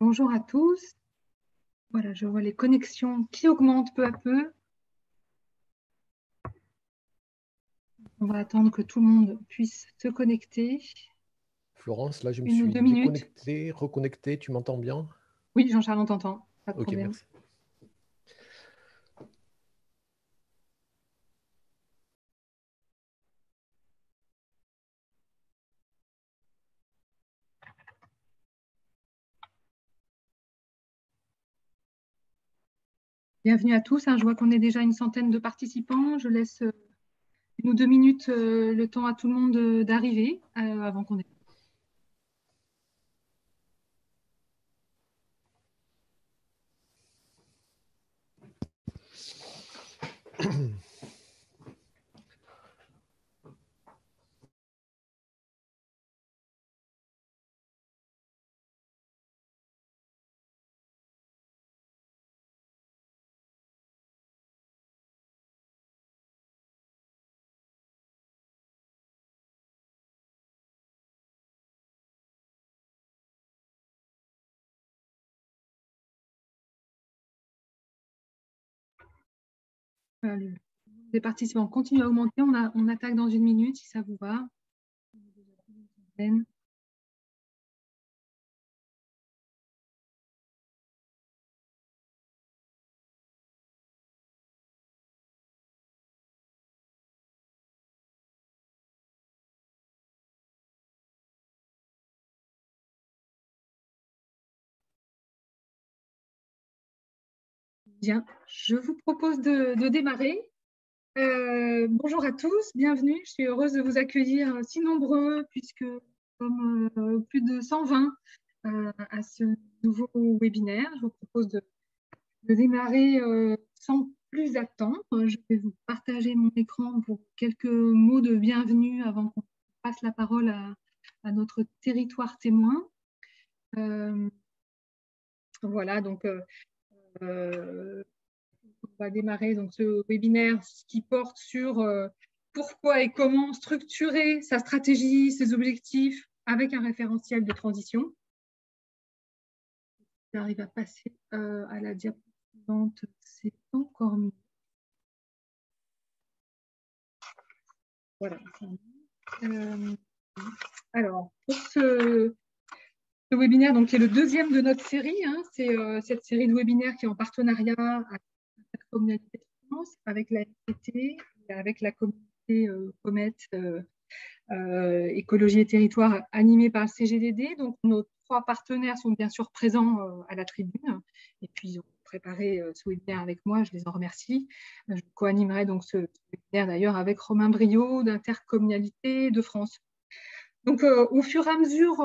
Bonjour à tous. Voilà, je vois les connexions qui augmentent peu à peu. On va attendre que tout le monde puisse se connecter. Florence, là, je me 1 ou suis 2 minutes. déconnecté, reconnecté. Tu m'entends bien? Oui, Jean-Charles, on t'entend. Pas de Ok, problème. merci. Bienvenue à tous. Je vois qu'on est déjà une centaine de participants. Je laisse 1 ou 2 minutes le temps à tout le monde d'arriver avant qu'on ait. Les participants continuent à augmenter. On attaque dans 1 minute si ça vous va. Bien, je vous propose de démarrer. Bonjour à tous, bienvenue. Je suis heureuse de vous accueillir si nombreux, puisque comme plus de 120 à ce nouveau webinaire. Je vous propose de démarrer sans plus attendre. Je vais vous partager mon écran pour quelques mots de bienvenue avant qu'on passe la parole à notre territoire témoin. Voilà, donc on va démarrer donc, ce webinaire qui porte sur pourquoi et comment structurer sa stratégie, ses objectifs avec un référentiel de transition. J'arrive à passer à la diapo suivante, c'est encore mieux. Voilà. Alors, pour ce webinaire, donc, qui est le deuxième de notre série, c'est cette série de webinaires qui est en partenariat avec la communauté de France, avec la FPT, avec la communauté Comet Écologie et Territoire animée par le CGDD. Donc, nos 3 partenaires sont bien sûr présents à la tribune et puis ils ont préparé ce webinaire avec moi, je les en remercie. Je co-animerai donc ce webinaire d'ailleurs avec Romain Briot d'Intercommunalité de France. Donc, au fur et à mesure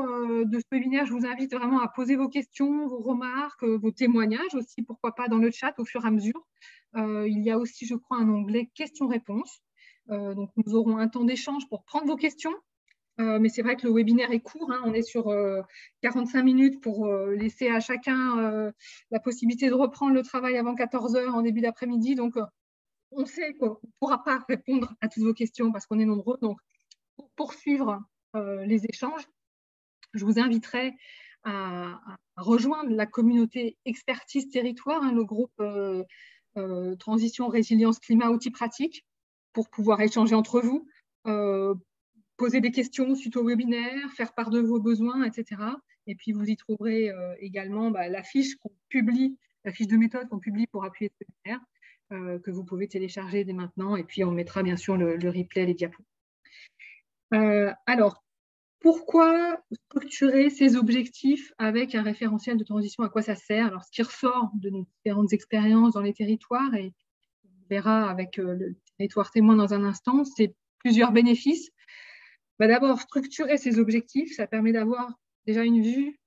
de ce webinaire, je vous invite vraiment à poser vos questions, vos remarques, vos témoignages aussi, pourquoi pas dans le chat au fur et à mesure. Il y a aussi, je crois, un onglet questions-réponses. Donc, nous aurons un temps d'échange pour prendre vos questions. Mais c'est vrai que le webinaire est court. On est sur 45 minutes pour laisser à chacun la possibilité de reprendre le travail avant 14 h en début d'après-midi. Donc, on sait qu'on ne pourra pas répondre à toutes vos questions parce qu'on est nombreux. Donc, pour poursuivre les échanges, je vous inviterai à rejoindre la communauté Expertise Territoire, le groupe Transition, Résilience, Climat, Outils pratiques, pour pouvoir échanger entre vous, poser des questions suite au webinaire, faire part de vos besoins, etc. Et puis, vous y trouverez également la fiche qu'on publie, la fiche de méthode qu'on publie pour appuyer ce webinaire, que vous pouvez télécharger dès maintenant. Et puis, on mettra bien sûr le replay, les diapos. Alors, pourquoi structurer ces objectifs avec un référentiel de transition? À quoi ça sert? Alors, ce qui ressort de nos différentes expériences dans les territoires, et on verra avec le territoire témoin dans un instant, c'est plusieurs bénéfices. D'abord, structurer ces objectifs, ça permet d'avoir déjà une vue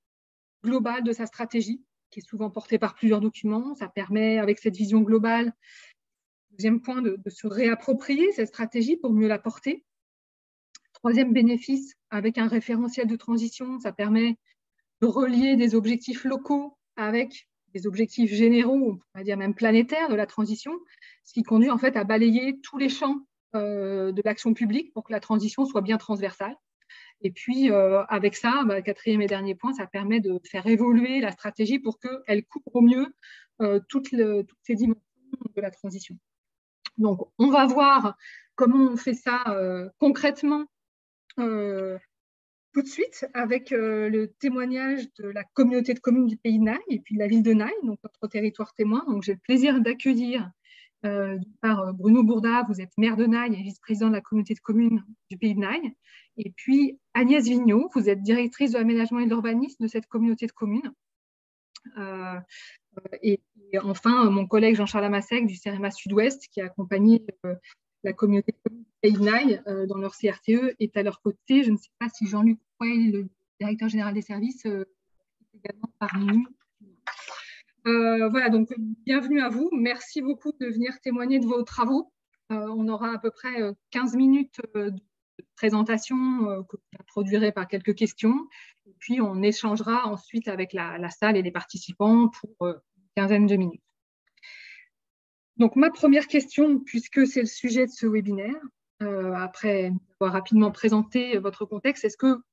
globale de sa stratégie, qui est souvent portée par plusieurs documents. Ça permet, avec cette vision globale, deuxième point, de se réapproprier cette stratégie pour mieux la porter. Troisième bénéfice, avec un référentiel de transition, ça permet de relier des objectifs locaux avec des objectifs généraux, on pourrait dire même planétaires de la transition, ce qui conduit en fait à balayer tous les champs de l'action publique pour que la transition soit bien transversale. Et puis, avec ça, quatrième et dernier point, ça permet de faire évoluer la stratégie pour qu'elle couvre au mieux toutes ces dimensions de la transition. Donc, on va voir comment on fait ça concrètement tout de suite avec le témoignage de la communauté de communes du Pays de Naï et puis de la ville de Naï, donc notre territoire témoin. Donc, j'ai le plaisir d'accueillir par Bruno Bourda, vous êtes maire de Naï et vice-président de la communauté de communes du Pays de Naï. Et puis Agnès Vigneault, vous êtes directrice de l'aménagement et de l'urbanisme de cette communauté de communes. Et enfin, mon collègue Jean-Charles Amassec du CEREMA Sud-Ouest, qui a accompagné la communauté de communes du Pays de Naï dans leur CRTE, est à leur côté. Je ne sais pas si Jean-Luc Pouet, le directeur général des services, est également parmi nous. Voilà, donc bienvenue à vous. Merci beaucoup de venir témoigner de vos travaux. On aura à peu près 15 minutes de présentation que vous introduirez par quelques questions. Et puis, on échangera ensuite avec la salle et les participants pour une quinzaine de minutes. Donc, ma première question, puisque c'est le sujet de ce webinaire, après avoir rapidement présenté votre contexte, est-ce que vous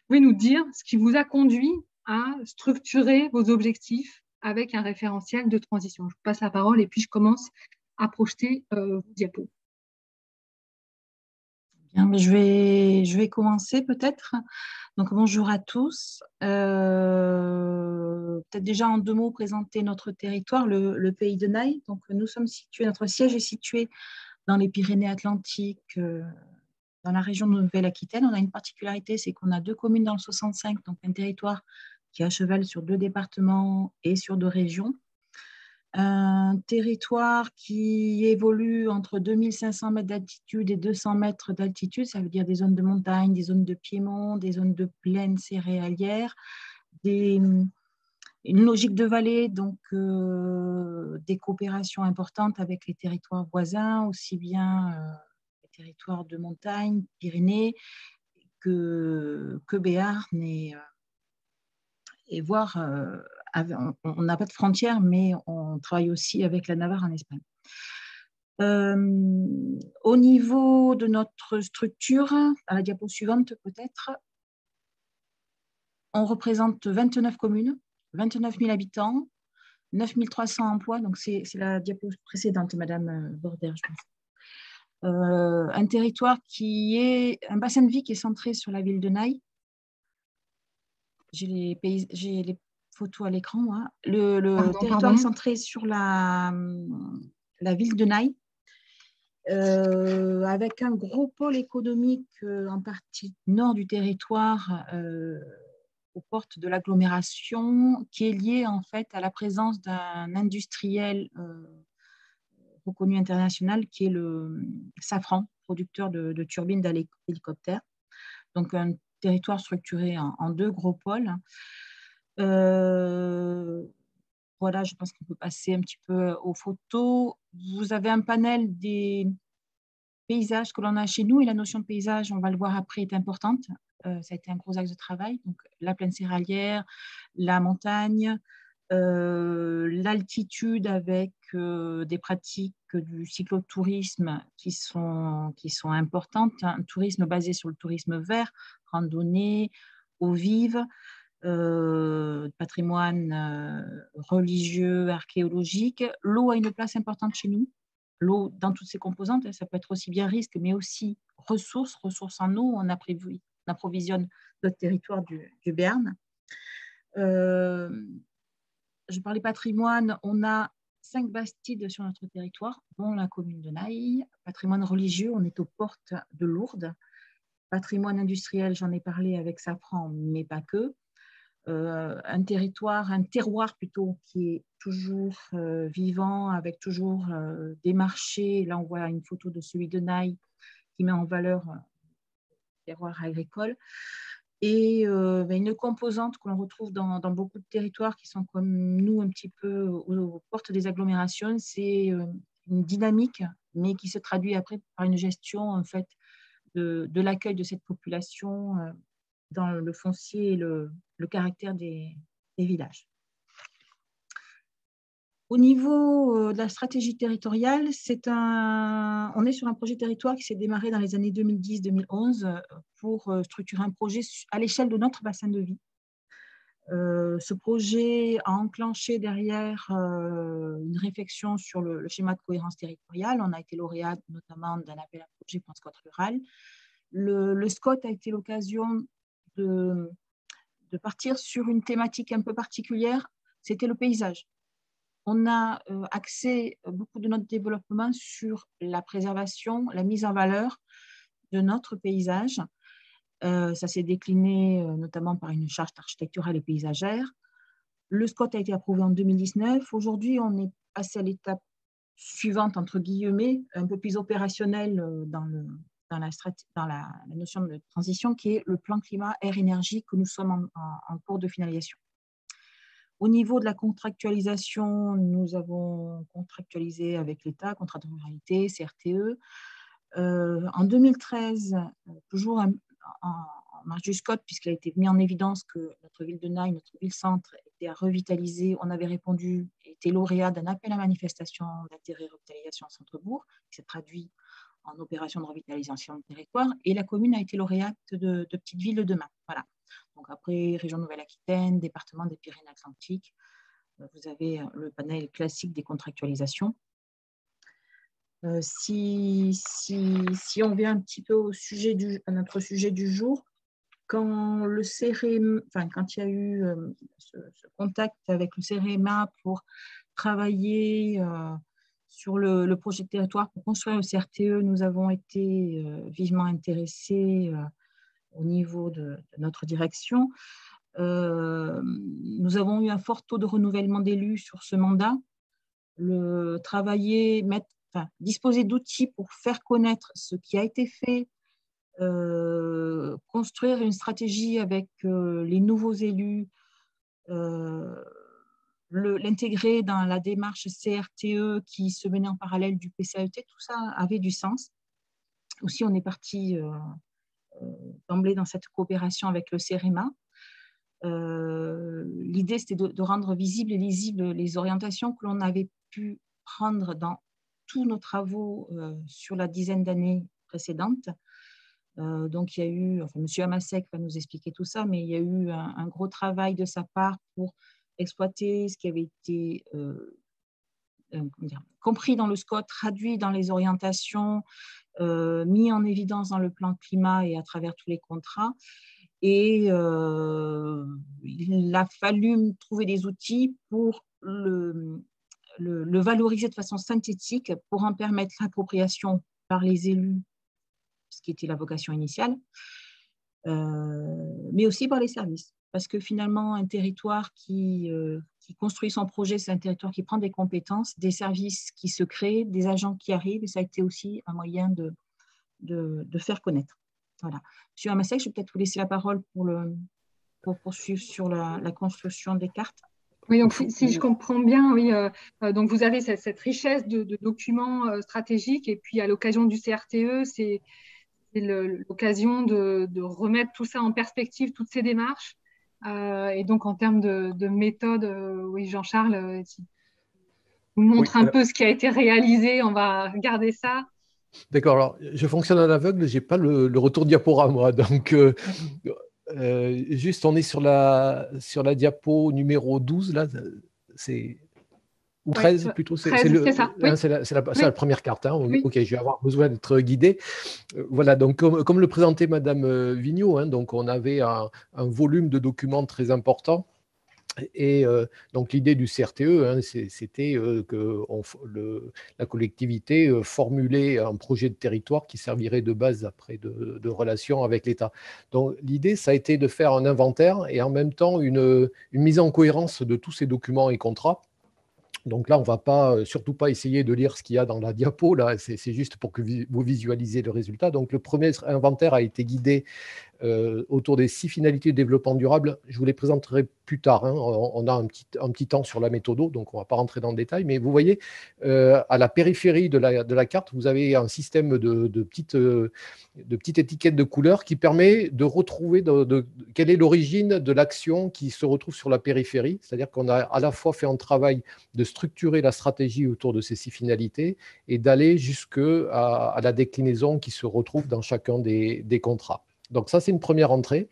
pouvez nous dire ce qui vous a conduit à structurer vos objectifs avec un référentiel de transition? Je vous passe la parole et puis je commence à projeter vos diapos. Bien, mais je vais commencer peut-être. Donc, bonjour à tous. Peut-être déjà en 2 mots présenter notre territoire, le Pays de Naï. Donc, nous sommes situés, notre siège est situé dans les Pyrénées-Atlantiques, dans la région de Nouvelle-Aquitaine. On a une particularité, c'est qu'on a 2 communes dans le 65, donc un territoire qui est à cheval sur 2 départements et sur 2 régions. Un territoire qui évolue entre 2500 mètres d'altitude et 200 mètres d'altitude, ça veut dire des zones de montagne, des zones de piémont, des zones de plaines céréalières, une logique de vallée, donc des coopérations importantes avec les territoires voisins, aussi bien les territoires de montagne, Pyrénées, que Béarn et voire on n'a pas de frontières, mais on travaille aussi avec la Navarre en Espagne. Au niveau de notre structure, à la diapo suivante peut-être, on représente 29 communes, 29 000 habitants, 9 300 emplois, donc c'est la diapo précédente, Madame Border, je pense. Un territoire qui est un bassin de vie qui est centré sur la ville de Naï. J'ai les photos à l'écran, moi. Le territoire est centré sur la ville de Naï, avec un gros pôle économique en partie nord du territoire, aux portes de l'agglomération, qui est lié en fait à la présence d'un industriel reconnu international qui est le Safran, producteur de turbines d'hélicoptères. Donc un territoire structuré en 2 gros pôles. Voilà, je pense qu'on peut passer un petit peu aux photos. Vous avez un panel des paysages que l'on a chez nous, et la notion de paysage, on va le voir après, est importante. Ça a été un gros axe de travail. Donc, la plaine céréalière, la montagne, l'altitude avec des pratiques du cyclotourisme qui sont importantes. Un tourisme basé sur le tourisme vert, randonnée, eau vive, patrimoine religieux, archéologique. L'eau a une place importante chez nous. L'eau dans toutes ses composantes, ça peut être aussi bien risque, mais aussi ressources en eau. On approvisionne notre territoire du Béarn. Je parlais patrimoine, on a 5 bastides sur notre territoire, dont la commune de Naï. Patrimoine religieux, on est aux portes de Lourdes. Patrimoine industriel, j'en ai parlé avec Safran, mais pas que. Un terroir plutôt, qui est toujours vivant, avec toujours des marchés. Là, on voit une photo de celui de Naï qui met en valeur le terroir agricole. Et une composante que l'on retrouve dans beaucoup de territoires qui sont comme nous un petit peu aux portes des agglomérations, c'est une dynamique, mais qui se traduit après par une gestion en fait de l'accueil de cette population dans le foncier et le caractère des villages. Au niveau de la stratégie territoriale, on est sur un projet territoire qui s'est démarré dans les années 2010-2011 pour structurer un projet à l'échelle de notre bassin de vie. Ce projet a enclenché derrière une réflexion sur le schéma de cohérence territoriale. On a été lauréat notamment d'un appel à projet Plan Scott rural. Le SCOT a été l'occasion de partir sur une thématique un peu particulière, c'était le paysage. On a axé beaucoup de notre développement sur la préservation, la mise en valeur de notre paysage. Ça s'est décliné notamment par une charte architecturale et paysagère. Le SCOT a été approuvé en 2019. Aujourd'hui, on est passé à l'étape suivante, entre guillemets, un peu plus opérationnelle dans la notion de transition, qui est le plan climat, air, énergie, que nous sommes en cours de finalisation. Au niveau de la contractualisation, nous avons contractualisé avec l'État, contrat de ruralité, CRTE. En 2013, toujours en marge du SCOT, puisqu'il a été mis en évidence que notre ville de Naï, notre ville-centre, était à revitaliser, on avait répondu, été lauréat d'un appel à manifestation d'intérêt revitalisation en centre-bourg, qui s'est traduit en opération de revitalisation de territoire, et la commune a été lauréate de Petite Ville de demain. Voilà. Donc après, région Nouvelle-Aquitaine, département des Pyrénées-Atlantiques, vous avez le panel classique des contractualisations. Si on vient un petit peu à notre sujet du jour, quand il y a eu ce contact avec le CEREMA pour travailler sur le projet de territoire pour construire le CRTE, nous avons été vivement intéressés au niveau de notre direction. Nous avons eu un fort taux de renouvellement d'élus sur ce mandat. Disposer d'outils pour faire connaître ce qui a été fait, construire une stratégie avec les nouveaux élus, l'intégrer dans la démarche CRTE qui se menait en parallèle du PCAET, tout ça avait du sens. Aussi, on est parti d'emblée dans cette coopération avec le CEREMA. L'idée, c'était de rendre visibles et lisibles les orientations que l'on avait pu prendre dans tous nos travaux sur la dizaine d'années précédentes. Donc, il y a eu, M. Amasek va nous expliquer tout ça, mais il y a eu un gros travail de sa part pour exploiter ce qui avait été compris dans le SCOT, traduit dans les orientations, mis en évidence dans le plan climat et à travers tous les contrats. Et il a fallu trouver des outils pour le valoriser de façon synthétique pour en permettre l'appropriation par les élus, ce qui était la vocation initiale, mais aussi par les services. Parce que finalement, un territoire qui construit son projet, c'est un territoire qui prend des compétences, des services qui se créent, des agents qui arrivent, et ça a été aussi un moyen de faire connaître. Voilà. Monsieur Amasek, je vais peut-être vous laisser la parole pour poursuivre sur la construction des cartes. Oui, donc si je comprends bien, oui, donc vous avez cette richesse de documents stratégiques, et puis à l'occasion du CRTE, c'est l'occasion de remettre tout ça en perspective, toutes ces démarches. Et donc en termes de méthode, oui, Jean-Charles, si vous montre un peu ce qui a été réalisé, on va regarder ça. D'accord, alors je fonctionne à l'aveugle, je n'ai pas le retour diaporama, moi, donc juste on est sur la diapo numéro 12, là, c'est... Ou 13 plutôt, c'est ça. Oui. C'est la première carte. Hein. Oui. Ok, je vais avoir besoin d'être guidé. Voilà, donc comme le présentait Madame Vigneault, hein, donc on avait un volume de documents très important. Et donc l'idée du CRTE, hein, c'était que la collectivité formulait un projet de territoire qui servirait de base après de relation avec l'État. Donc l'idée, ça a été de faire un inventaire et en même temps une mise en cohérence de tous ces documents et contrats. Donc là, on ne va surtout pas essayer de lire ce qu'il y a dans la diapo, là, c'est juste pour que vous visualisez le résultat. Donc le premier inventaire a été guidé autour des 6 finalités de développement durable. Je vous les présenterai plus tard, hein. On a un petit temps sur la méthodo, donc on ne va pas rentrer dans le détail, mais vous voyez, à la périphérie de la carte, vous avez un système de petites étiquettes de couleurs qui permet de retrouver quelle est l'origine de l'action qui se retrouve sur la périphérie. C'est-à-dire qu'on a à la fois fait un travail de structurer la stratégie autour de ces 6 finalités et d'aller jusqu'à la déclinaison qui se retrouve dans chacun des contrats. Donc ça, c'est une première entrée,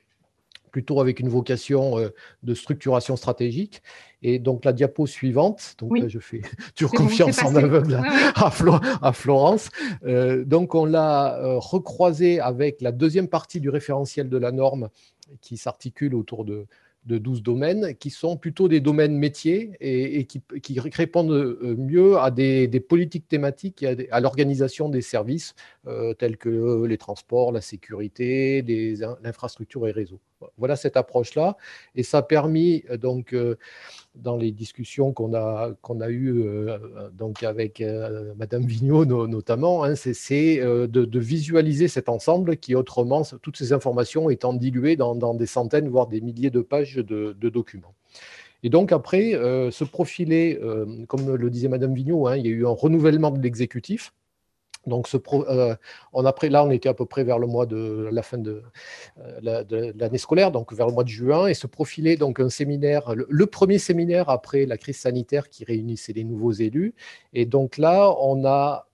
plutôt avec une vocation de structuration stratégique. Et donc, la diapo suivante, donc Oui. là, je fais toujours confiance en aveugle à Florence. Donc, on l'a recroisé avec la deuxième partie du référentiel de la norme qui s'articule autour de 12 domaines, qui sont plutôt des domaines métiers et qui répondent mieux à des politiques thématiques et à l'organisation des services tels que les transports, la sécurité, l'infrastructure et réseaux. Voilà cette approche-là. Et ça a permis, donc, dans les discussions qu'on a eues donc avec Madame Vigneault notamment, hein, c'est de visualiser cet ensemble qui, autrement, toutes ces informations étant diluées dans des centaines, voire des milliers de pages de documents. Et donc, après, se profiler, comme le disait Madame Vigneault, hein, il y a eu un renouvellement de l'exécutif. Donc, on était à peu près vers le mois de la fin de l'année scolaire, donc vers le mois de juin, et se profilait donc un séminaire, le premier séminaire après la crise sanitaire qui réunissait les nouveaux élus. Et donc là, on a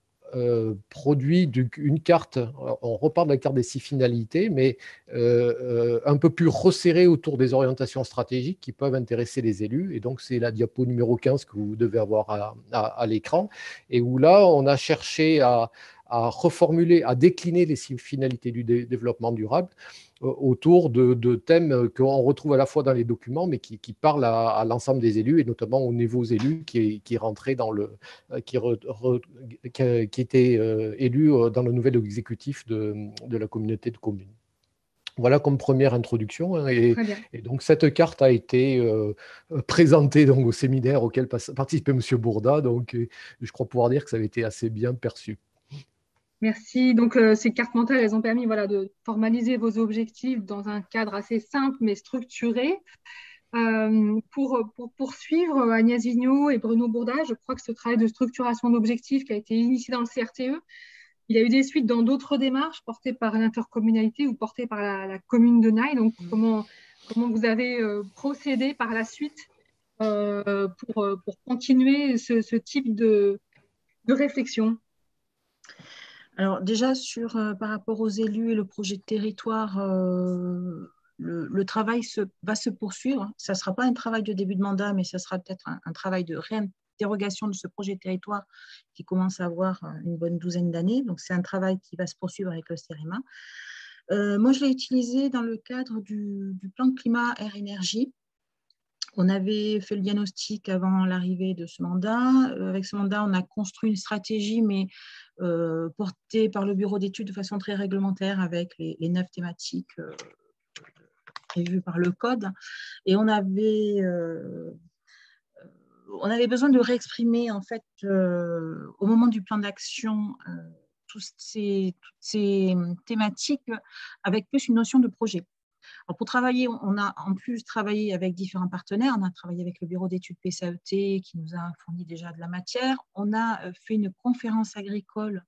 produit une carte, on repart de la carte des 6 finalités, mais un peu plus resserrée autour des orientations stratégiques qui peuvent intéresser les élus. Et donc, c'est la diapo numéro 15 que vous devez avoir à l'écran, et où là, on a cherché à reformuler, à décliner les 6 finalités du développement durable autour de thèmes qu'on retrouve à la fois dans les documents, mais qui parlent à l'ensemble des élus, et notamment aux nouveaux élus qui rentraient qui étaient élus dans le nouvel exécutif de la communauté de communes. Voilà comme première introduction, hein, et donc cette carte a été présentée donc, au séminaire auquel participait M. Bourda, donc je crois pouvoir dire que ça avait été assez bien perçu. Merci. Donc, ces cartes mentales, elles ont permis de formaliser vos objectifs dans un cadre assez simple mais structuré. Pour poursuivre, Agnès Vigneault et Bruno Bourda, je crois que ce travail de structuration d'objectifs qui a été initié dans le CRTE, il a eu des suites dans d'autres démarches portées par l'intercommunalité ou portées par la commune de Naï. Donc, comment vous avez procédé par la suite pour continuer ce type de réflexion? Alors déjà, par rapport aux élus et le projet de territoire, le travail va se poursuivre. Ça ne sera pas un travail de début de mandat, mais ça sera peut-être un travail de réinterrogation de ce projet de territoire qui commence à avoir une bonne douzaine d'années. Donc, c'est un travail qui va se poursuivre avec le CEREMA. Moi, je l'ai utilisé dans le cadre du plan climat air-énergie. On avait fait le diagnostic avant l'arrivée de ce mandat. Avec ce mandat, on a construit une stratégie, mais portée par le bureau d'études de façon très réglementaire avec les 9 thématiques prévues par le code. Et on avait besoin de réexprimer, en fait, au moment du plan d'action, toutes ces thématiques avec plus une notion de projet. Alors pour travailler, on a en plus travaillé avec différents partenaires. On a travaillé avec le bureau d'études PCAET qui nous a fourni déjà de la matière. On a fait une conférence agricole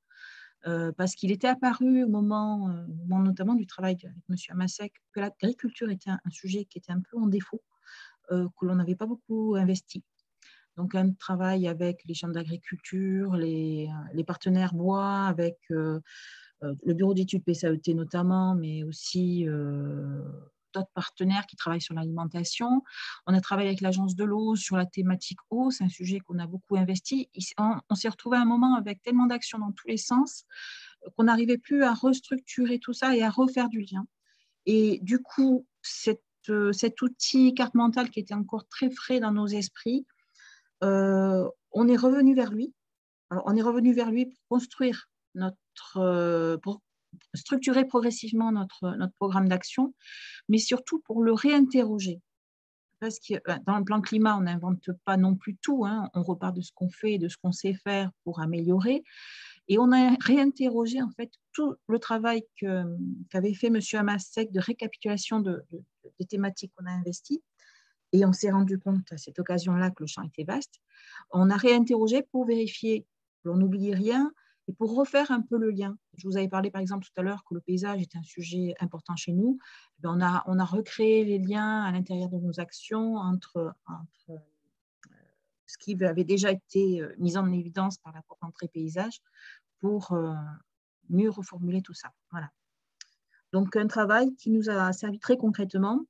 parce qu'il était apparu au moment notamment du travail avec M. Amasek que l'agriculture était un sujet qui était un peu en défaut, que l'on n'avait pas beaucoup investi. Donc un travail avec les chambres d'agriculture, les partenaires bois, avec le bureau d'études PCAET notamment, mais aussi d'autres partenaires qui travaillent sur l'alimentation. On a travaillé avec l'agence de l'eau sur la thématique eau, c'est un sujet qu'on a beaucoup investi. On s'est retrouvé à un moment avec tellement d'actions dans tous les sens qu'on n'arrivait plus à restructurer tout ça et à refaire du lien. Et du coup, cet outil carte mentale qui était encore très frais dans nos esprits, on est revenu vers lui. Alors, on est revenu vers lui pour construire pour structurer progressivement notre programme d'action, mais surtout pour le réinterroger. Parce que dans le plan climat, on n'invente pas non plus tout, hein. On repart de ce qu'on fait et de ce qu'on sait faire pour améliorer. Et on a réinterrogé en fait tout le travail qu'avait fait M. Hamasek de récapitulation des thématiques qu'on a investies. Et on s'est rendu compte à cette occasion-là que le champ était vaste. On a réinterrogé pour vérifier que l'on n'oublie rien et pour refaire un peu le lien. Je vous avais parlé par exemple tout à l'heure que le paysage est un sujet important chez nous. On a recréé les liens à l'intérieur de nos actions entre ce qui avait déjà été mis en évidence par la porte d'entrée paysage pour mieux reformuler tout ça. Voilà. Donc, un travail qui nous a servi très concrètement.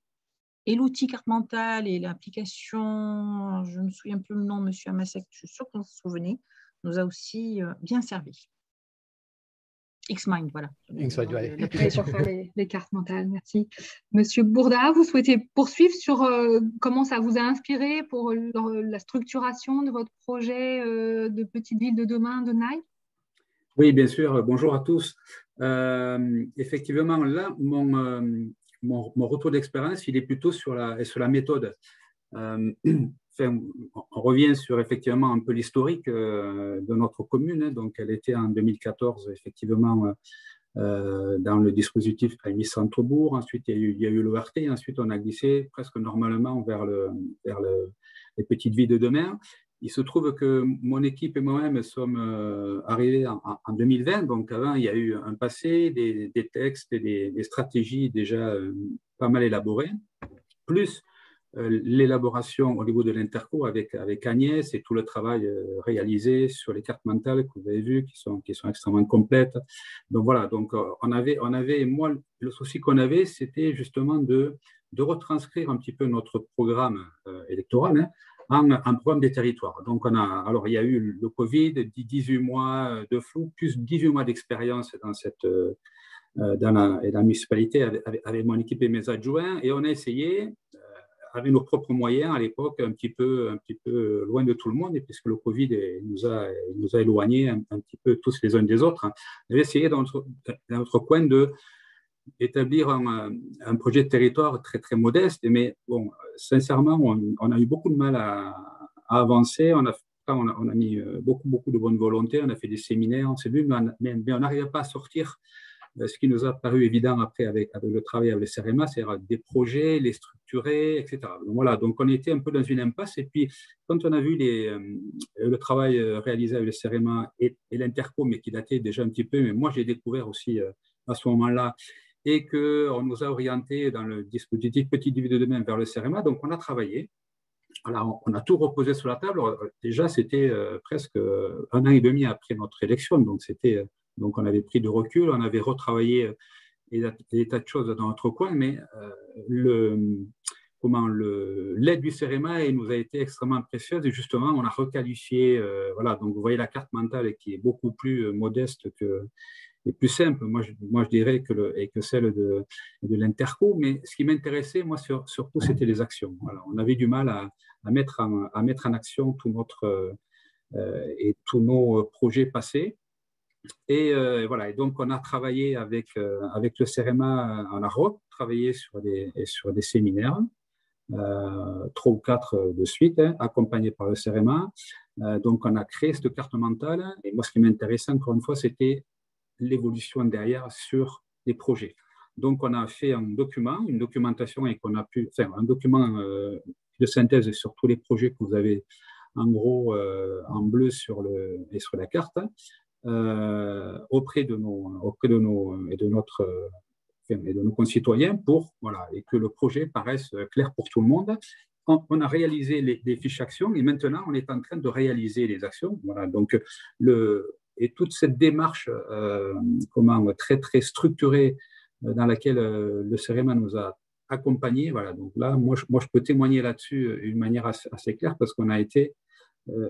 Et l'outil carte mentale et l'application, je me souviens plus le nom, M. Hamasek, je suis sûre qu'on se souvenait, nous a aussi bien servi. Xmind, voilà. Xmind, ouais. Pour faire les cartes mentales, merci. Monsieur Bourda, vous souhaitez poursuivre sur comment ça vous a inspiré pour la structuration de votre projet de Petite Ville de demain de Naï? Oui, bien sûr. Bonjour à tous. Effectivement, là, mon retour d'expérience, il est plutôt sur la méthode. On revient sur effectivement un peu l'historique de notre commune. Donc, elle était en 2014, effectivement, dans le dispositif AMI Centre-Bourg. Ensuite, il y a eu l'ORT. Ensuite, on a glissé presque normalement vers les petites villes de demain. Il se trouve que mon équipe et moi-même sommes arrivés en 2020. Donc, avant, il y a eu un passé, des textes et des stratégies déjà pas mal élaborées, plus l'élaboration au niveau de l'Interco avec Agnès et tout le travail réalisé sur les cartes mentales que vous avez vues, qui sont extrêmement complètes. Donc, voilà. Donc, on avait, moi, le souci qu'on avait, c'était justement de retranscrire un petit peu notre programme électoral, un programme des territoires. Donc, alors, il y a eu le Covid, 18 mois de flou, plus 18 mois d'expérience dans la municipalité avec mon équipe et mes adjoints. Et on a essayé, avec nos propres moyens à l'époque, un petit peu loin de tout le monde, et puisque le Covid nous a éloignés un petit peu tous les uns des autres, on avait essayé dans notre coin d'établir un projet de territoire très, très modeste. Mais bon, sincèrement, on a eu beaucoup de mal à avancer. On a mis beaucoup de bonne volonté. On a fait des séminaires, on s'est vu, mais on n'arrivait pas à sortir ce qui nous a paru évident après avec le travail avec le CEREMA, c'est-à-dire des projets, les structurer, etc. Donc, voilà, donc on était un peu dans une impasse. Et puis, quand on a vu le travail réalisé avec le CEREMA et l'Interco, mais qui datait déjà un petit peu, mais moi j'ai découvert aussi à ce moment-là, et qu'on nous a orientés dans le dispositif Petite Ville de demain vers le CEREMA. Donc, on a travaillé. Alors, on a tout reposé sur la table. Déjà, c'était presque 1 an et demi après notre élection. Donc, on avait pris du recul, on avait retravaillé des tas de choses dans notre coin, mais l'aide du CEREMA nous a été extrêmement précieuse. Et justement, on a requalifié. Voilà, donc vous voyez la carte mentale qui est beaucoup plus modeste et plus simple, moi je dirais, que celle de l'Interco. Mais ce qui m'intéressait, moi, surtout, c'était les actions. Voilà, on avait du mal à mettre en action tous nos projets passés. Et voilà, et donc on a travaillé avec le CEREMA, on a retravaillé sur des séminaires, 3 ou 4 de suite, accompagnés par le CEREMA. Donc on a créé cette carte mentale. Et moi, ce qui m'intéressait, encore une fois, c'était l'évolution derrière sur les projets. Donc, on a fait une documentation, et qu'on a pu faire un document de synthèse sur tous les projets que vous avez en gros en bleu sur la carte, auprès de nos concitoyens et que le projet paraisse clair pour tout le monde. On a réalisé les fiches actions et maintenant on est en train de réaliser les actions. Voilà, donc et toute cette démarche très très structurée dans laquelle le CEREMA nous a accompagnés. Voilà, donc là, moi je peux témoigner là-dessus d'une manière assez claire, parce qu'on a été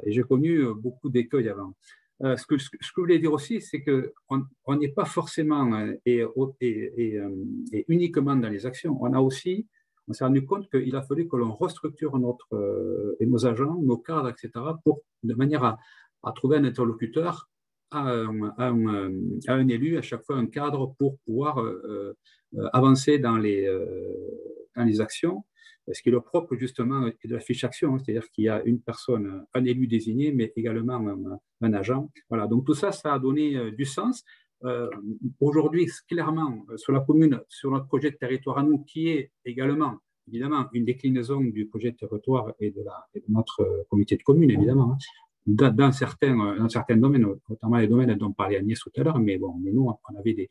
et j'ai connu beaucoup d'écueils avant. Ce que je voulais dire aussi, c'est qu'on n'est pas forcément et uniquement dans les actions. On s'est rendu compte qu'il a fallu que l'on restructure nos agents, nos cadres, etc., de manière à trouver un interlocuteur, à un élu, à chaque fois un cadre, pour pouvoir avancer dans les actions. ce qui est le propre justement de la fiche action, hein, c'est-à-dire qu'il y a une personne, un élu désigné, mais également un agent. Voilà, donc tout ça, ça a donné du sens. Aujourd'hui, clairement, sur la commune, sur notre projet de territoire à nous, qui est également, évidemment, une déclinaison du projet de territoire et de notre comité de communes, évidemment, hein, dans certains domaines, notamment les domaines dont parlait Agnès tout à l'heure, mais bon, mais nous, on avait des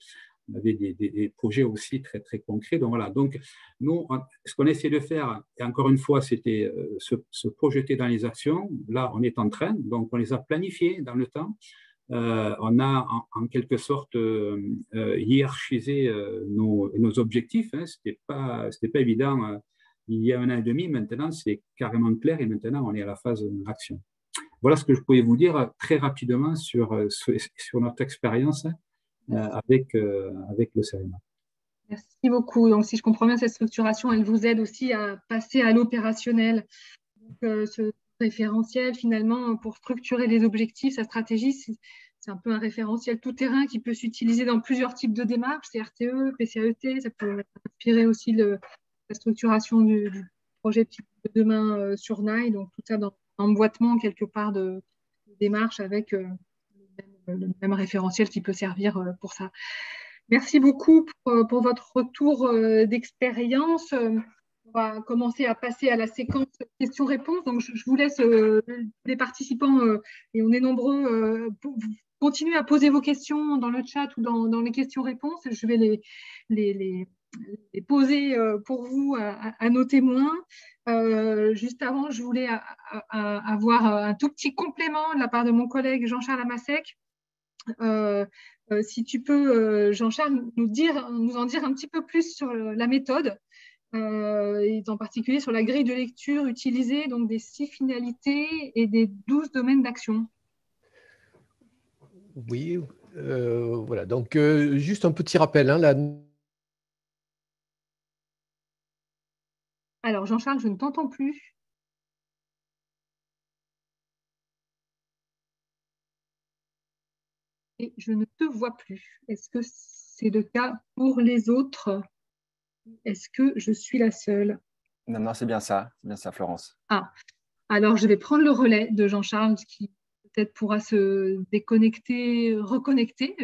projets aussi très, très concrets. Donc voilà, donc nous, ce qu'on essaie de faire, et encore une fois, c'était se projeter dans les actions. Là, on est en train, donc on les a planifiées dans le temps. On a en quelque sorte hiérarchisé nos objectifs. Hein. C'était pas évident il y a 1 an et demi. Maintenant, c'est carrément clair et maintenant, on est à la phase d'action. Voilà ce que je pouvais vous dire très rapidement sur notre expérience avec le CEREMA. Merci beaucoup. Donc, si je comprends bien, cette structuration, elle vous aide aussi à passer à l'opérationnel. Ce référentiel, finalement, pour structurer les objectifs, sa stratégie, c'est un peu un référentiel tout-terrain qui peut s'utiliser dans plusieurs types de démarches, CRTE, PCAET, ça peut inspirer aussi la structuration du projet de demain sur NAI, donc tout ça dans l'emboîtement quelque part de démarches avec le même référentiel qui peut servir pour ça. Merci beaucoup pour votre retour d'expérience. On va commencer à passer à la séquence questions-réponses. Donc, je vous laisse, les participants, et on est nombreux, continuer à poser vos questions dans le chat ou dans les questions-réponses. Je vais les poser pour vous à nos témoins. Juste avant, je voulais avoir un tout petit complément de la part de mon collègue Jean-Charles Amassec. Si tu peux, Jean-Charles, nous en dire un petit peu plus sur la méthode, et en particulier sur la grille de lecture utilisée, donc des 6 finalités et des 12 domaines d'action. Oui, voilà. Donc, juste un petit rappel. Hein, Alors, Jean-Charles, je ne t'entends plus. Et je ne te vois plus. Est-ce que c'est le cas pour les autres? Est-ce que je suis la seule? Non, c'est bien ça, Florence. Ah, alors je vais prendre le relais de Jean-Charles qui peut-être pourra se déconnecter, reconnecter.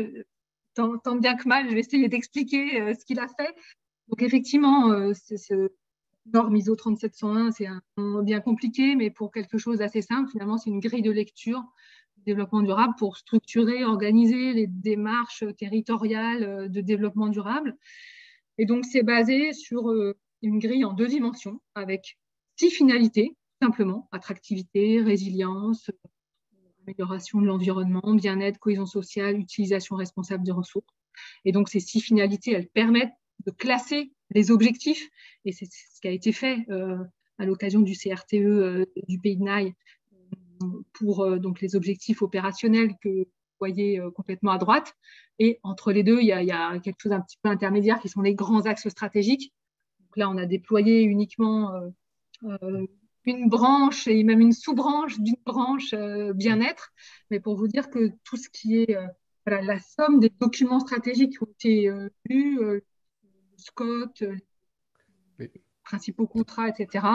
Tant bien que mal, je vais essayer d'expliquer ce qu'il a fait. Donc effectivement, ce norme ISO 37101, c'est un nom bien compliqué, mais pour quelque chose d'assez simple, finalement, c'est une grille de lecture du développement durable pour structurer, organiser les démarches territoriales de développement durable. Et donc, c'est basé sur une grille en 2 dimensions avec 6 finalités, simplement, attractivité, résilience, amélioration de l'environnement, bien-être, cohésion sociale, utilisation responsable des ressources. Et donc, ces 6 finalités, elles permettent de classer les objectifs, et c'est ce qui a été fait à l'occasion du CRTE du Pays de Naï pour donc les objectifs opérationnels que vous voyez complètement à droite. Et entre les deux, il y a quelque chose un petit peu intermédiaire qui sont les grands axes stratégiques. Donc là, on a déployé uniquement une branche et même une sous-branche d'une branche bien-être. Mais pour vous dire que tout ce qui est voilà, la somme des documents stratégiques qui ont été lus, Scott, les principaux contrats, etc.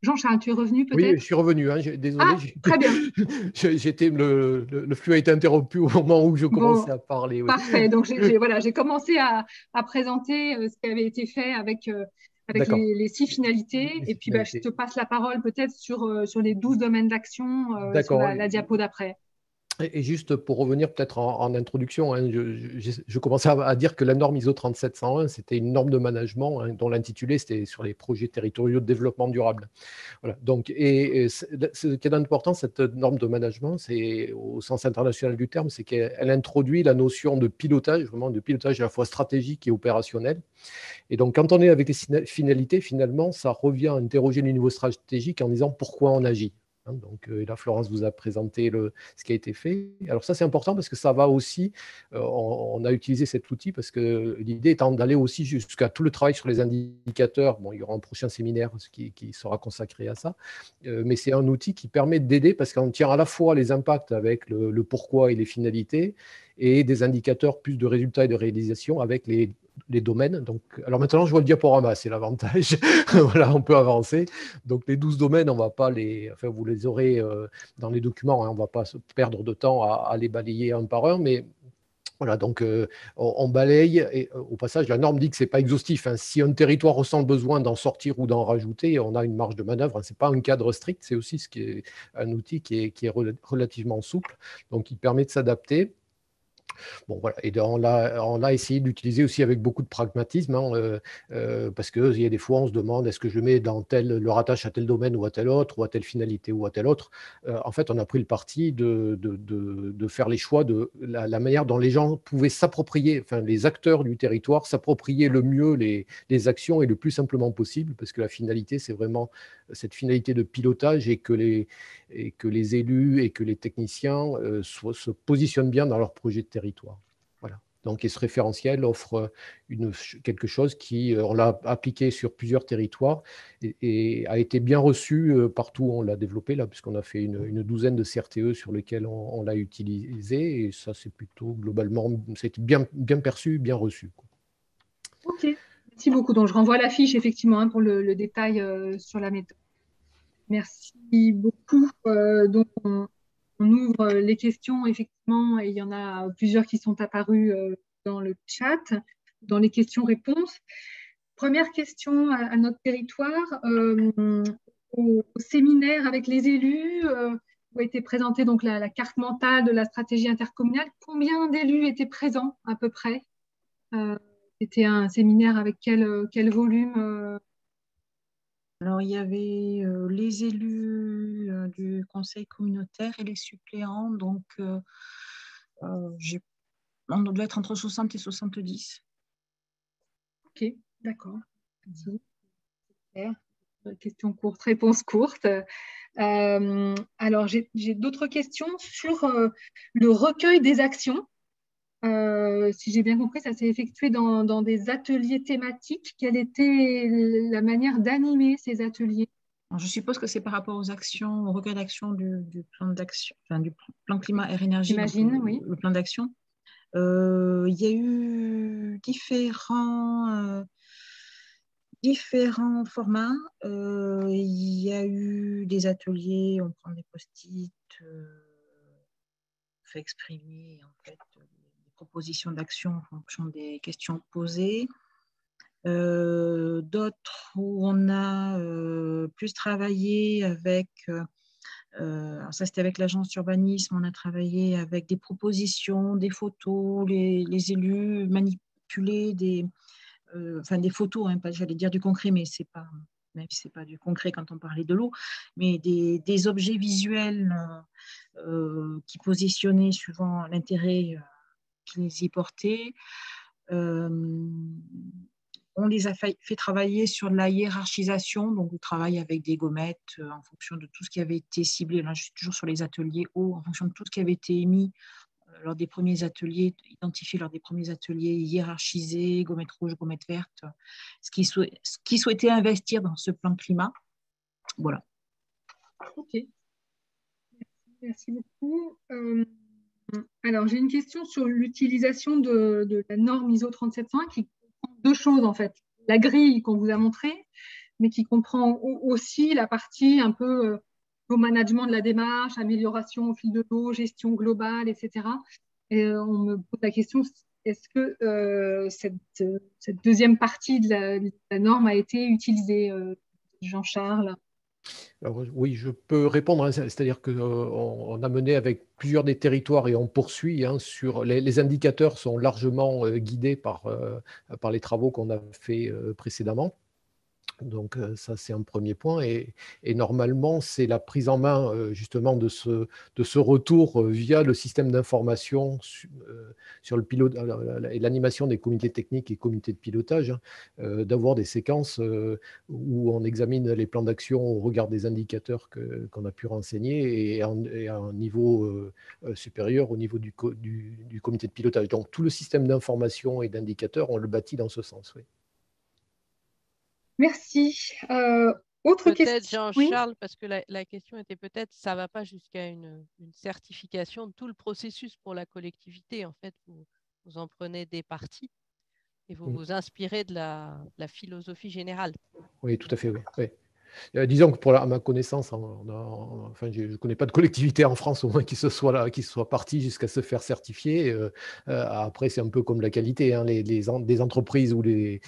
Jean-Charles, tu es revenu peut-être? Oui, je suis revenu. Hein, désolé. Très bien. Le flux a été interrompu au moment où je commençais à parler. Oui. Parfait. Donc, j'ai commencé à présenter ce qui avait été fait avec les 6 finalités. Et puis, je te passe la parole peut-être sur les 12 domaines d'action sur la diapo d'après. Et juste pour revenir peut-être en introduction, hein, je commençais à dire que la norme ISO 37101, c'était une norme de management hein, dont l'intitulé c'était sur les projets territoriaux de développement durable. Voilà. Donc, et ce qui est important, cette norme de management, c'est au sens international du terme, c'est qu'elle introduit la notion de pilotage, vraiment de pilotage à la fois stratégique et opérationnel. Et donc, quand on est avec les finalités, finalement, ça revient à interroger le niveau stratégique en disant pourquoi on agit. Donc, là, Florence vous a présenté ce qui a été fait. Alors ça, c'est important parce que ça va aussi, on a utilisé cet outil parce que l'idée étant d'aller aussi jusqu'à tout le travail sur les indicateurs. Bon, il y aura un prochain séminaire qui sera consacré à ça, mais c'est un outil qui permet d'aider parce qu'on tient à la fois les impacts avec le pourquoi et les finalités, et des indicateurs plus de résultats et de réalisation avec les domaines. Donc, alors maintenant, je vois le diaporama, c'est l'avantage. Voilà, on peut avancer. Donc, les 12 domaines, on va pas enfin, vous les aurez dans les documents, hein, on ne va pas se perdre de temps à les balayer un par un, mais voilà, donc on balaye et au passage, la norme dit que ce n'est pas exhaustif, hein. Si un territoire ressent le besoin d'en sortir ou d'en rajouter, on a une marge de manœuvre, hein. Ce n'est pas un cadre strict, c'est aussi ce qui est un outil qui est relativement souple, donc qui permet de s'adapter. Bon, voilà. Et on l'a essayé d'utiliser aussi avec beaucoup de pragmatisme, hein, parce qu'il y a des fois, on se demande est-ce que je mets le rattache à tel domaine ou à tel autre, ou à telle finalité ou à tel autre. En fait, on a pris le parti de faire les choix de la manière dont les gens pouvaient s'approprier, enfin, les acteurs du territoire s'approprier le mieux les actions et le plus simplement possible, parce que la finalité, c'est vraiment cette finalité de pilotage et que les élus et que les techniciens se positionnent bien dans leur projet de territoire. Voilà. Donc, ce référentiel offre quelque chose qui, on l'a appliqué sur plusieurs territoires et a été bien reçu partout où on l'a développé, là, puisqu'on a fait une douzaine de CRTE sur lesquels on l'a utilisé, et ça, c'est plutôt globalement, c'est bien perçu, bien reçu, quoi. Ok, merci beaucoup. Donc, je renvoie la fiche, effectivement, hein, pour le détail sur la méthode. Merci beaucoup. Donc, on ouvre les questions, effectivement, et il y en a plusieurs qui sont apparues dans le chat, dans les questions-réponses. Première question à notre territoire. Au séminaire avec les élus, où a été présentée donc la carte mentale de la stratégie intercommunale, combien d'élus étaient présents à peu près? C'était un séminaire avec quel volume? Alors, il y avait les élus du conseil communautaire et les suppléants. Donc, on doit être entre 60 et 70. Ok, d'accord. Merci. Question courte, réponse courte. Alors, j'ai d'autres questions sur le recueil des actions. Si j'ai bien compris, ça s'est effectué dans des ateliers thématiques. Quelle était la manière d'animer ces ateliers? Alors, je suppose que c'est par rapport aux actions, au recueil d'actions du plan d'action, enfin, du plan climat air énergie. J'imagine, oui. Le plan d'action. Il y a eu différents formats. Il y a eu des ateliers, on prend des post-it, on fait exprimer en fait des propositions d'action en fonction des questions posées. D'autres où on a plus travaillé avec, alors ça c'était avec l'agence d'urbanisme, on a travaillé avec des propositions, des photos, les élus manipulaient des photos, hein, j'allais dire du concret, mais c'est pas, même si c'est pas du concret quand on parlait de l'eau, mais des objets visuels qui positionnaient suivant l'intérêt qu'ils y portaient. On les a fait travailler sur de la hiérarchisation, donc on travaille avec des gommettes en fonction de tout ce qui avait été ciblé. Là, je suis toujours sur les ateliers hauts, en fonction de tout ce qui avait été émis lors des premiers ateliers, identifié lors des premiers ateliers, hiérarchisés, gommettes rouges, gommettes vertes, ce qui souhaitait investir dans ce plan de climat. Voilà. Ok. Merci beaucoup. Alors, j'ai une question sur l'utilisation de la norme ISO 37001 qui comprend deux choses, en fait. La grille qu'on vous a montrée, mais qui comprend aussi la partie un peu au management de la démarche, amélioration au fil de l'eau, gestion globale, etc. Et on me pose la question, est-ce que cette deuxième partie de la norme a été utilisée, Jean-Charles? Alors, oui, je peux répondre, hein, c'est-à-dire qu'on on a mené avec plusieurs des territoires et on poursuit, hein, sur les indicateurs sont largement guidés par les travaux qu'on a fait précédemment. Donc ça, c'est un premier point. Et normalement, c'est la prise en main justement de ce retour via le système d'information sur le pilote et l'animation des comités techniques et comités de pilotage, hein, d'avoir des séquences où on examine les plans d'action au regard des indicateurs qu'on a pu renseigner et à un niveau supérieur au niveau du comité de pilotage. Donc tout le système d'information et d'indicateurs, on le bâtit dans ce sens, oui. Merci. Autre Peut-être question. Oui. Jean-Charles, parce que la question était peut-être, ça ne va pas jusqu'à une certification de tout le processus pour la collectivité. En fait, vous en prenez des parties et vous vous inspirez de la philosophie générale. Oui, tout à fait, oui. Oui. Disons que à ma connaissance, enfin, je ne connais pas de collectivité en France au moins qui soit partie jusqu'à se faire certifier. Après, c'est un peu comme la qualité, hein, des entreprises ou les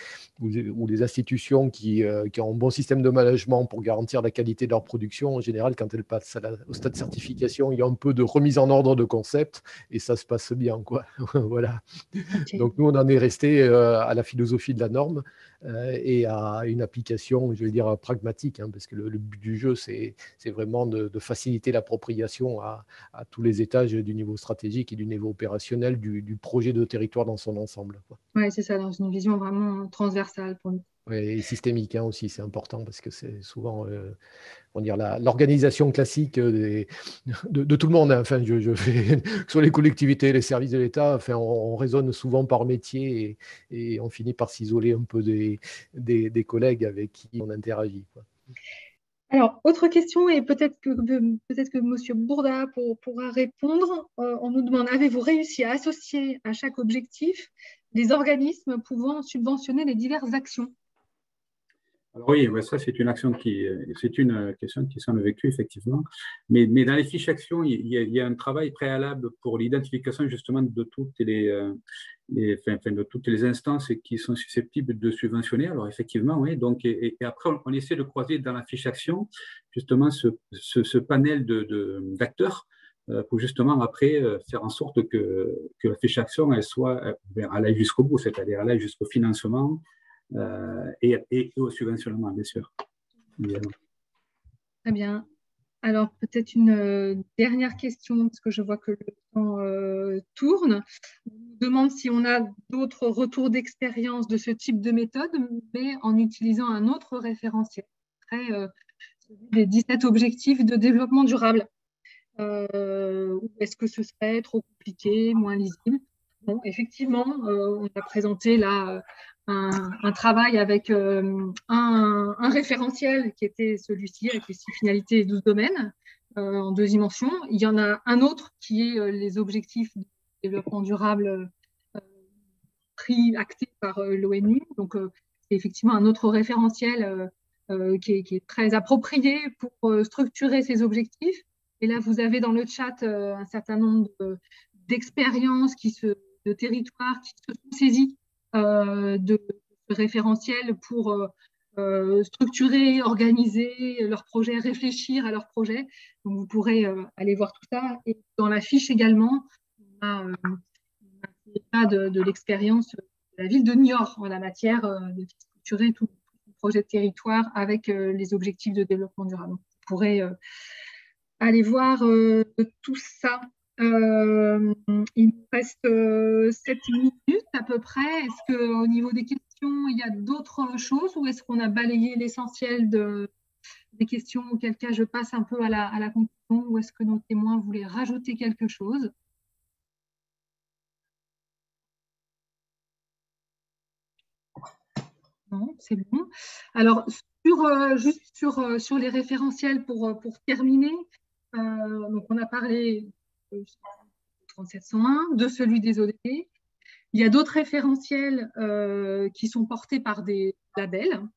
institutions qui ont un bon système de management pour garantir la qualité de leur production. En général, quand elles passent au stade de certification, il y a un peu de remise en ordre de concept et ça se passe bien, quoi. Voilà. Okay. Donc nous, on en est resté à la philosophie de la norme et à une application, je vais dire, pragmatique, hein, parce que le but du jeu, c'est vraiment de faciliter l'appropriation à tous les étages du niveau stratégique et du niveau opérationnel du projet de territoire dans son ensemble. Oui, c'est ça, dans une vision vraiment transversale pour nous. Et systémique, hein, aussi, c'est important parce que c'est souvent l'organisation classique de tout le monde. Hein. Enfin, je fais sur les collectivités, les services de l'État, enfin, on raisonne souvent par métier et on finit par s'isoler un peu des collègues avec qui on interagit, quoi. Alors, autre question, et peut-être que M. Bourda pourra répondre. On nous demande, avez-vous réussi à associer à chaque objectif les organismes pouvant subventionner les diverses actions? Alors oui, ça c'est une question qui semble vécue effectivement, mais dans les fiches actions, il y a un travail préalable pour l'identification justement de toutes de toutes les instances qui sont susceptibles de subventionner. Alors effectivement, oui. Donc et après on essaie de croiser dans la fiche action justement ce panel d'acteurs pour justement après faire en sorte que la fiche action elle aille jusqu'au bout, c'est-à-dire elle aille jusqu'au financement. Et au subventionnement, bien sûr. Évidemment. Très bien. Alors, peut-être une dernière question, parce que je vois que le temps tourne. On nous demande si on a d'autres retours d'expérience de ce type de méthode, mais en utilisant un autre référentiel, celui des 17 objectifs de développement durable. Ou est-ce que ce serait trop compliqué, moins lisible? Bon, effectivement, on a présenté là un travail avec un référentiel qui était celui-ci, avec les 6 finalités et 12 domaines en 2 dimensions. Il y en a un autre qui est les objectifs de développement durable actés par l'ONU. Donc, c'est effectivement un autre référentiel qui est très approprié pour structurer ces objectifs. Et là, vous avez dans le chat un certain nombre d'expériences, de territoires qui se sont saisis de ce référentiel pour structurer, organiser leurs projets, réfléchir à leurs projets. Donc, vous pourrez aller voir tout ça. Et dans la fiche également, on a cas de l'expérience de la ville de Niort en la matière de structurer tout le projet de territoire avec les objectifs de développement durable. Donc, vous pourrez aller voir tout ça. Il nous reste 7 minutes à peu près. Est-ce qu'au niveau des questions, il y a d'autres choses ou est-ce qu'on a balayé l'essentiel des questions, auquel cas je passe un peu à la conclusion, ou est-ce que nos témoins voulaient rajouter quelque chose? Non, c'est bon. Alors, juste sur les référentiels pour terminer, donc on a parlé de 3701, de celui des ODD. Il y a d'autres référentiels qui sont portés par des labels.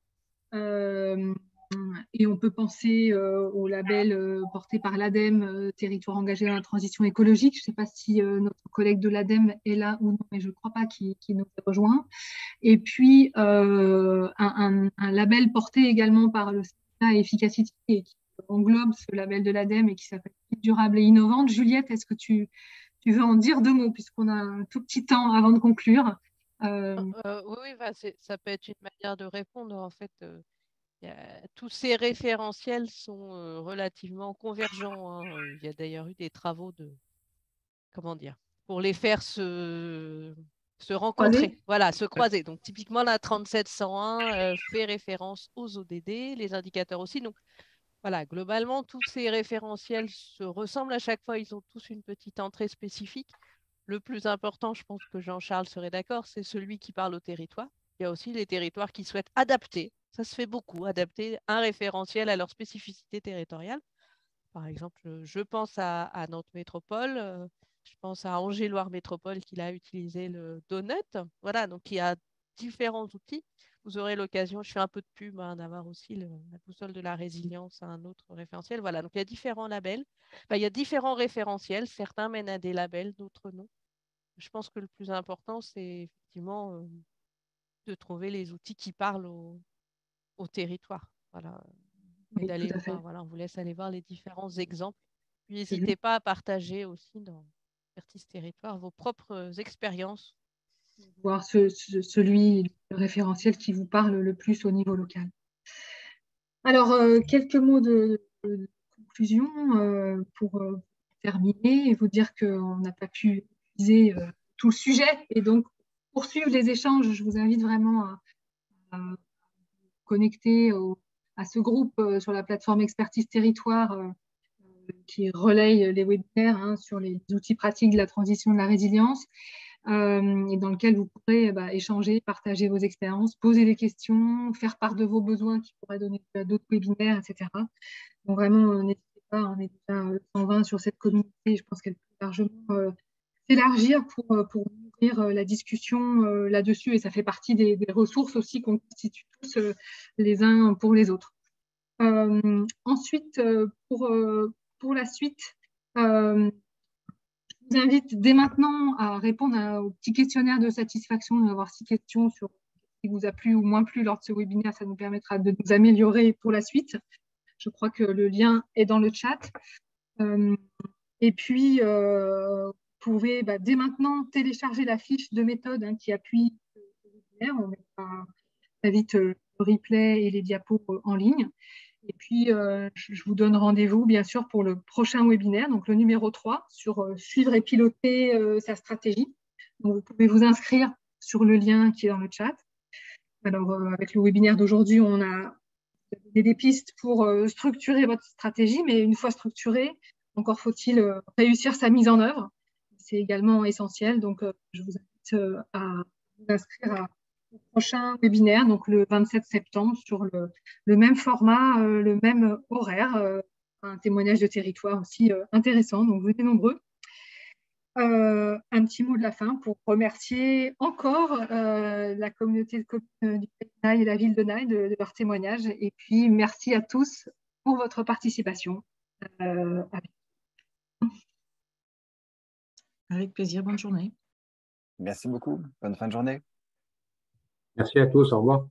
Et on peut penser au label porté par l'ADEME, Territoire engagé dans la transition écologique. Je ne sais pas si notre collègue de l'ADEME est là ou non, mais je ne crois pas qu'il nous ait rejoint. Et puis, un label porté également par le CETA Efficacity et qui englobe ce label de l'ADEME et qui s'appelle Durable et Innovante. Juliette, est-ce que tu veux en dire 2 mots, puisqu'on a un tout petit temps avant de conclure? Oui, ça peut être une manière de répondre. En fait, tous ces référentiels sont relativement convergents. Hein. Il y a d'ailleurs eu des travaux pour les faire se rencontrer, se croiser. Donc, typiquement, la 3701 fait référence aux ODD, les indicateurs aussi. Donc, voilà, globalement, tous ces référentiels se ressemblent à chaque fois. Ils ont tous une petite entrée spécifique. Le plus important, je pense que Jean-Charles serait d'accord, c'est celui qui parle au territoire. Il y a aussi les territoires qui souhaitent adapter, ça se fait beaucoup, adapter un référentiel à leur spécificité territoriale. Par exemple, je pense à Nantes Métropole, je pense à Angers-Loire Métropole qui a utilisé le Donut. Voilà, donc il y a différents outils. Vous aurez l'occasion, je fais un peu de pub, d'avoir aussi la boussole de la résilience, un autre référentiel. Voilà, donc il y a différents labels. Enfin, il y a différents référentiels. Certains mènent à des labels, d'autres non. Je pense que le plus important, c'est effectivement de trouver les outils qui parlent au territoire. Voilà. Et Oui, tout d'aller à fait. voir, voilà, on vous laisse aller voir les différents exemples. Puis C'est n'hésitez pas à partager aussi dans Expertise Territoire vos propres expériences. voir celui, le référentiel qui vous parle le plus au niveau local. Alors, quelques mots de conclusion pour terminer et vous dire qu'on n'a pas pu utiliser tout le sujet. Et donc, pour poursuivre les échanges, je vous invite vraiment à connecter à ce groupe sur la plateforme Expertise Territoire qui relaye les webinaires sur les outils pratiques de la transition de la résilience. Et dans lequel vous pourrez échanger, partager vos expériences, poser des questions, faire part de vos besoins qui pourraient donner à d'autres webinaires, etc. Donc vraiment, n'hésitez pas, on est déjà 120 sur cette communauté, je pense qu'elle peut largement s'élargir pour ouvrir la discussion là-dessus, et ça fait partie des ressources aussi qu'on constitue tous les uns pour les autres. Ensuite, pour la suite, je vous invite dès maintenant à répondre au petit questionnaire de satisfaction. On va avoir 6 questions sur ce qui vous a plu ou moins plu lors de ce webinaire. Ça nous permettra de nous améliorer pour la suite. Je crois que le lien est dans le chat. Et puis, vous pouvez dès maintenant télécharger la fiche de méthode qui appuie le webinaire. On mettra très vite le replay et les diapos en ligne. Et puis, je vous donne rendez-vous, bien sûr, pour le prochain webinaire, donc le numéro 3, sur suivre et piloter sa stratégie. Donc, vous pouvez vous inscrire sur le lien qui est dans le chat. Alors, avec le webinaire d'aujourd'hui, on a des pistes pour structurer votre stratégie, mais une fois structurée, encore faut-il réussir sa mise en œuvre. C'est également essentiel. Donc, je vous invite à vous inscrire au prochain webinaire, donc le 27 septembre, sur le même format, le même horaire, un témoignage de territoire aussi intéressant. Donc, venez nombreux. Un petit mot de la fin pour remercier encore la communauté de communes du Pays de Naï et la ville de Naï de leur témoignage. Et puis, merci à tous pour votre participation. Avec plaisir, bonne journée. Merci beaucoup. Bonne fin de journée. Merci à tous. Au revoir.